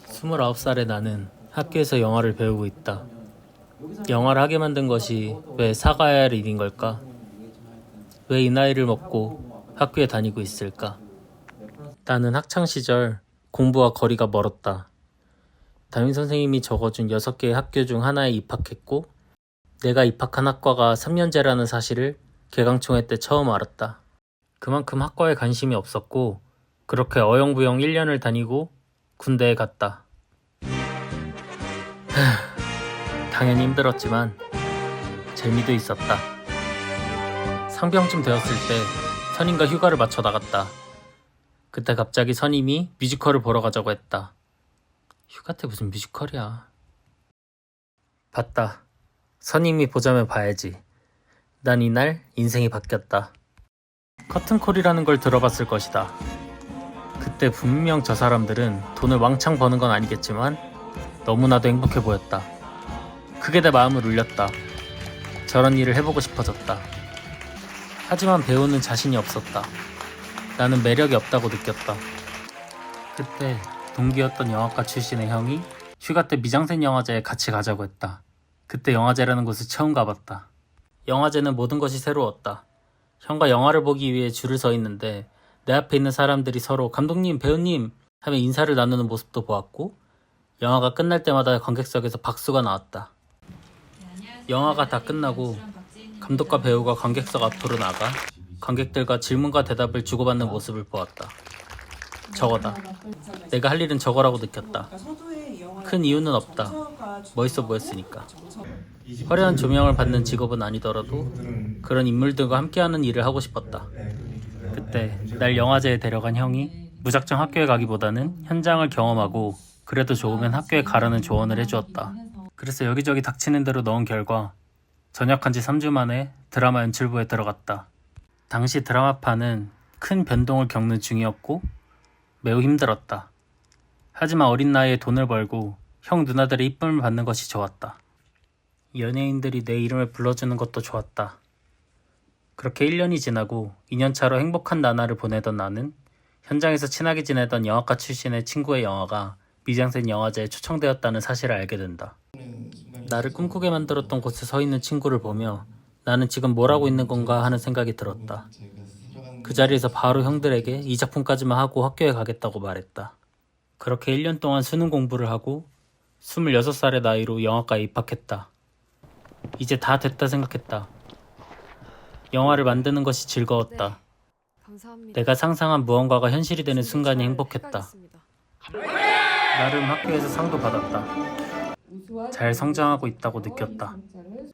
29살의 나는 학교에서 영화를 배우고 있다. 영화를 하게 만든 것이 왜 사과해야 할 일인 걸까? 왜 이 나이를 먹고 학교에 다니고 있을까? 나는 학창시절 공부와 거리가 멀었다. 담임선생님이 적어준 6개의 학교 중 하나에 입학했고 내가 입학한 학과가 3년제라는 사실을 개강총회 때 처음 알았다. 그만큼 학과에 관심이 없었고 그렇게 어영부영 1년을 다니고 군대에 갔다. 당연히 힘들었지만 재미도 있었다. 상병쯤 되었을 때 선임과 휴가를 맞춰 나갔다. 그때 갑자기 선임이 뮤지컬을 보러 가자고 했다. 휴가 때 무슨 뮤지컬이야. 봤다. 선임이 보자면 봐야지. 난 이날 인생이 바뀌었다. 커튼콜이라는 걸 들어봤을 것이다. 그때 분명 저 사람들은 돈을 왕창 버는 건 아니겠지만 너무나도 행복해 보였다. 그게 내 마음을 울렸다. 저런 일을 해보고 싶어졌다. 하지만 배우는 자신이 없었다. 나는 매력이 없다고 느꼈다. 그때 동기였던 영화과 출신의 형이 휴가 때 미장센 영화제에 같이 가자고 했다. 그때 영화제라는 곳을 처음 가봤다. 영화제는 모든 것이 새로웠다. 형과 영화를 보기 위해 줄을 서 있는데 내 앞에 있는 사람들이 서로 감독님, 배우님 하며 인사를 나누는 모습도 보았고 영화가 끝날 때마다 관객석에서 박수가 나왔다. 영화가 다 끝나고 감독과 배우가 관객석 앞으로 나가 관객들과 질문과 대답을 주고받는 모습을 보았다. 저거다. 내가 할 일은 저거라고 느꼈다. 큰 이유는 없다. 멋있어 보였으니까. 화려한 조명을 받는 직업은 아니더라도 그런 인물들과 함께하는 일을 하고 싶었다. 그때 날 영화제에 데려간 형이 무작정 학교에 가기보다는 현장을 경험하고 그래도 좋으면 학교에 가라는 조언을 해주었다. 그래서 여기저기 닥치는 대로 넣은 결과 전역한 지 3주 만에 드라마 연출부에 들어갔다. 당시 드라마파는 큰 변동을 겪는 중이었고 매우 힘들었다. 하지만 어린 나이에 돈을 벌고 형 누나들의 이쁨을 받는 것이 좋았다. 연예인들이 내 이름을 불러주는 것도 좋았다. 그렇게 1년이 지나고 2년차로 행복한 나날을 보내던 나는 현장에서 친하게 지내던 영화과 출신의 친구의 영화가 미장센 영화제에 초청되었다는 사실을 알게 된다. 나를 꿈꾸게 만들었던 곳에 서 있는 친구를 보며 나는 지금 뭘 하고 있는 건가 하는 생각이 들었다. 그 자리에서 바로 형들에게 이 작품까지만 하고 학교에 가겠다고 말했다. 그렇게 1년 동안 수능 공부를 하고 26살의 나이로 영화과에 입학했다. 이제 다 됐다 생각했다. 영화를 만드는 것이 즐거웠다. 내가 상상한 무언가가 현실이 되는 순간이 행복했다. 나름 학교에서 상도 받았다. 잘 성장하고 있다고 느꼈다.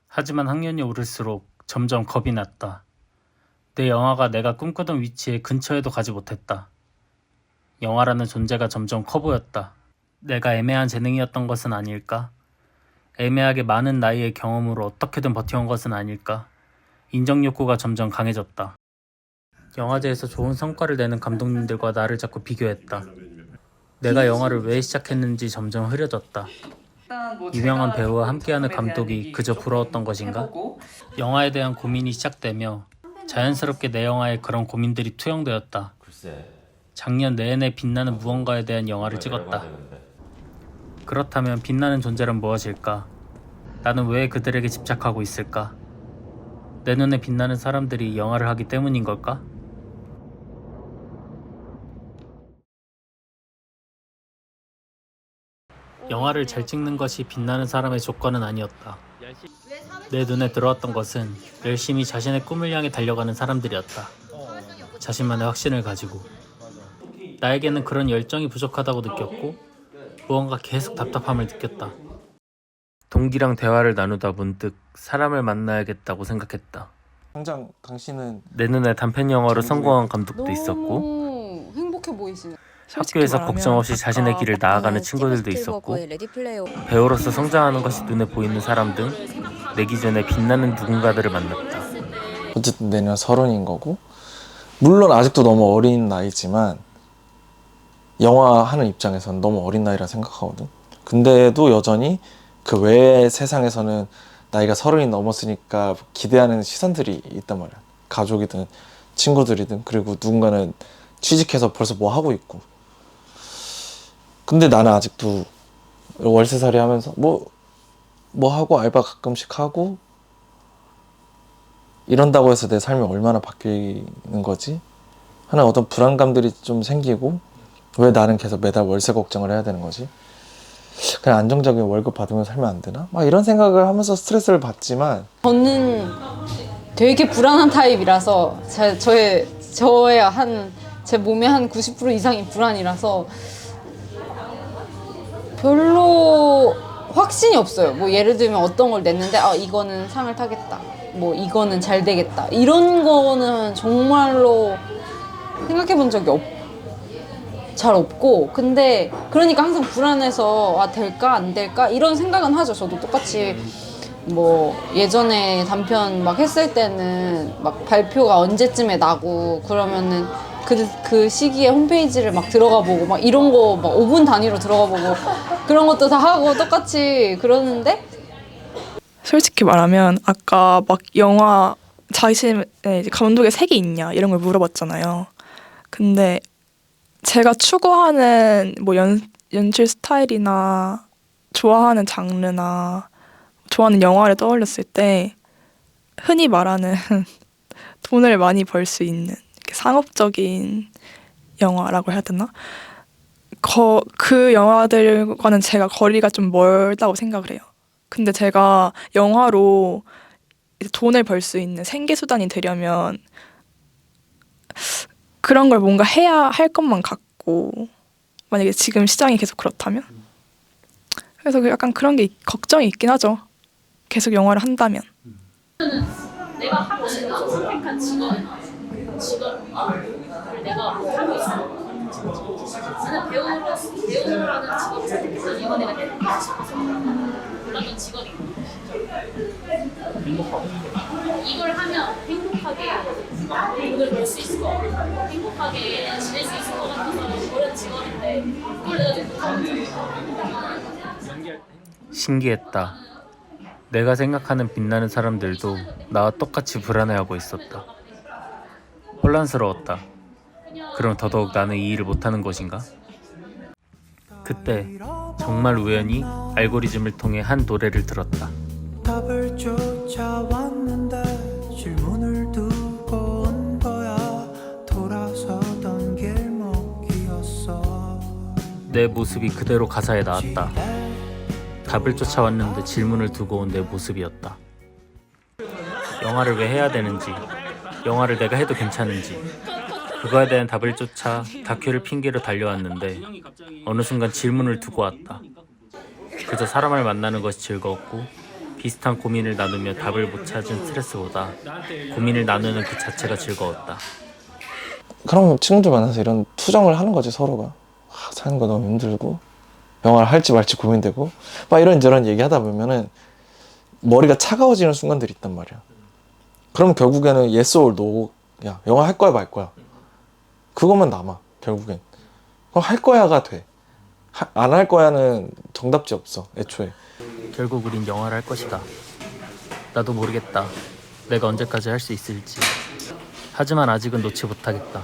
하지만 학년이 오를수록 점점 겁이 났다. 내 영화가 내가 꿈꾸던 위치에 근처에도 가지 못했다. 영화라는 존재가 점점 커 보였다. 내가 애매한 재능이었던 것은 아닐까? 애매하게 많은 나이의 경험으로 어떻게든 버텨온 것은 아닐까? 인정 욕구가 점점 강해졌다. 영화제에서 좋은 성과를 내는 감독님들과 나를 자꾸 비교했다. 내가 영화를 왜 시작했는지 점점 흐려졌다. 유명한 배우와 함께하는 감독이 그저 부러웠던 것인가? 영화에 대한 고민이 시작되며 자연스럽게 내 영화에 그런 고민들이 투영되었다. 작년 내내 빛나는 무언가에 대한 영화를 찍었다. 그렇다면 빛나는 존재란 무엇일까? 나는 왜 그들에게 집착하고 있을까? 내 눈에 빛나는 사람들이 영화를 하기 때문인 걸까? 영화를 잘 찍는 것이 빛나는 사람의 조건은 아니었다. 내 눈에 들어왔던 것은 열심히 자신의 꿈을 향해 달려가는 사람들이었다. 자신만의 확신을 가지고. 나에게는 그런 열정이 부족하다고 느꼈고 무언가 계속 답답함을 느꼈다. 동기랑 대화를 나누다 문득 사람을 만나야겠다고 생각했다. 당장 당신은 내 눈에 단편 영화로 성공한 감독도 있었고 너무 행복해 보이시네. 학교에서 걱정 없이 자신의 길을 나아가는 친구들도 있었고 배우로서 성장하는 것이 눈에 보이는 사람 등 내 기준에 빛나는 누군가들을 만났다. 어쨌든 내년 30인 거고 물론 아직도 너무 어린 나이지만 영화 하는 입장에서는 너무 어린 나이라 생각하거든. 근데도 여전히 그 외의 세상에서는 나이가 30이 넘었으니까 기대하는 시선들이 있단 말이야. 가족이든 친구들이든 그리고 누군가는 취직해서 벌써 뭐 하고 있고 근데 나는 아직도 월세살이 하면서 뭐 하고 알바 가끔씩 하고 이런다고 해서 내 삶이 얼마나 바뀌는 거지? 하는 어떤 불안감들이 좀 생기고 왜 나는 계속 매달 월세 걱정을 해야 되는 거지? 그냥 안정적인 월급 받으면 살면 안 되나? 막 이런 생각을 하면서 스트레스를 받지만 저는 되게 불안한 타입이라서 제 몸의 한 90% 이상이 불안이라서 별로 확신이 없어요. 뭐 예를 들면 어떤 걸 냈는데 이거는 상을 타겠다. 뭐 이거는 잘 되겠다. 이런 거는 정말로 생각해 본 적이 잘 없고, 근데 그러니까 항상 불안해서 될까 안 될까 이런 생각은 하죠. 저도 똑같이 뭐 예전에 단편 막 했을 때는 막 발표가 언제쯤에 나고 그러면은 그 시기에 홈페이지를 막 들어가 보고 막 이런 거 막 5분 단위로 들어가 보고 그런 것도 다 하고 똑같이 그러는데, 솔직히 말하면 아까 막 영화 자신의 이제 감독의 색이 있냐 이런 걸 물어봤잖아요. 근데 제가 추구하는 뭐 연출 스타일이나 좋아하는 장르나 좋아하는 영화를 떠올렸을 때 흔히 말하는 돈을 많이 벌 수 있는 상업적인 영화라고 해야 되나? 그 영화들과는 제가 거리가 좀 멀다고 생각을 해요. 근데 제가 영화로 이제 돈을 벌 수 있는 생계수단이 되려면 그런 걸 뭔가 해야 할 것만 같고, 만약에 지금 시장이 계속 그렇다면? 그래서 약간 그런 게 걱정이 있긴 하죠. 계속 영화를 한다면. 내가 하고 싶은 선택한 직업을 내가 하고 있어. 나는 배우라는 직업을 선택했더니 이거 내가 하고 싶어서 몰랐던 직업이고, 이걸 하면 행복하게 돈을 벌 수 있을 것 같고 행복하게 지낼 수 있을 것 같아서 그런 직업인데 그걸 내가 지금 못하고 있잖아. 신기했다. 내가 생각하는 빛나는 사람들도 나와 똑같이 불안해하고 있었다. 혼란스러웠다. 그럼 더더욱 나는 이 일을 못하는 것인가? 그때 정말 우연히 알고리즘을 통해 한 노래를 들었다. 답을 쫓아왔는데 질문을 두고 온 거야. 돌아서던 길목이었어. 내 모습이 그대로 가사에 나왔다. 답을 쫓아왔는데 질문을 두고 온 내 모습이었다. 영화를 왜 해야 되는지, 영화를 내가 해도 괜찮은지, 그거에 대한 답을 쫓아 다큐를 핑계로 달려왔는데 어느 순간 질문을 두고 왔다. 그저 사람을 만나는 것이 즐거웠고 비슷한 고민을 나누며 답을 못 찾은 스트레스보다 고민을 나누는 그 자체가 즐거웠다. 그럼 친구들 만나서 이런 투정을 하는 거지. 서로가 사는 거 너무 힘들고 영화를 할지 말지 고민되고 막 이런저런 얘기하다 보면은 머리가 차가워지는 순간들이 있단 말이야. 그럼 결국에는 yes or no, 야 영화 할 거야 말 거야, 그것만 남아. 결국엔 그럼 할 거야가 돼. 안 할 거야는 정답지 없어 애초에. 결국 우린 영화를 할 것이다. 나도 모르겠다. 내가 언제까지 할 수 있을지. 하지만 아직은 놓지 못하겠다.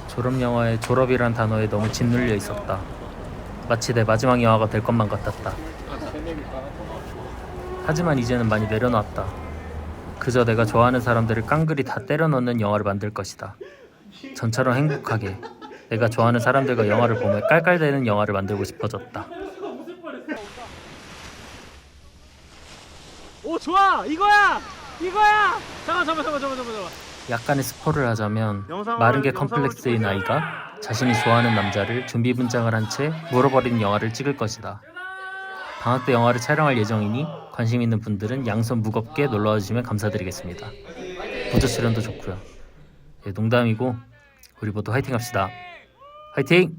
졸업영화의 졸업이란 단어에 너무 짓눌려 있었다. 마치 내 마지막 영화가 될 것만 같았다. 하지만 이제는 많이 내려놨다. 그저 내가 좋아하는 사람들을 깡그리 다 때려 넣는 영화를 만들 것이다. 전처럼 행복하게 내가 좋아하는 사람들과 영화를 보며 깔깔대는 영화를 만들고 싶어졌다. 오 좋아 이거야 잠깐 약간의 스포를 하자면 영상을- 마른 게 영상을 컴플렉스인 찍고 아이가 자신이 좋아하는 남자를 준비 분장을 한 채 물어버리는 영화를 찍을 것이다. 방학 때 영화를 촬영할 예정이니 관심 있는 분들은 양손 무겁게 놀러와 주시면 감사드리겠습니다. 부조 출연도 좋고요. 농담이고 우리 모두 화이팅 합시다. 화이팅!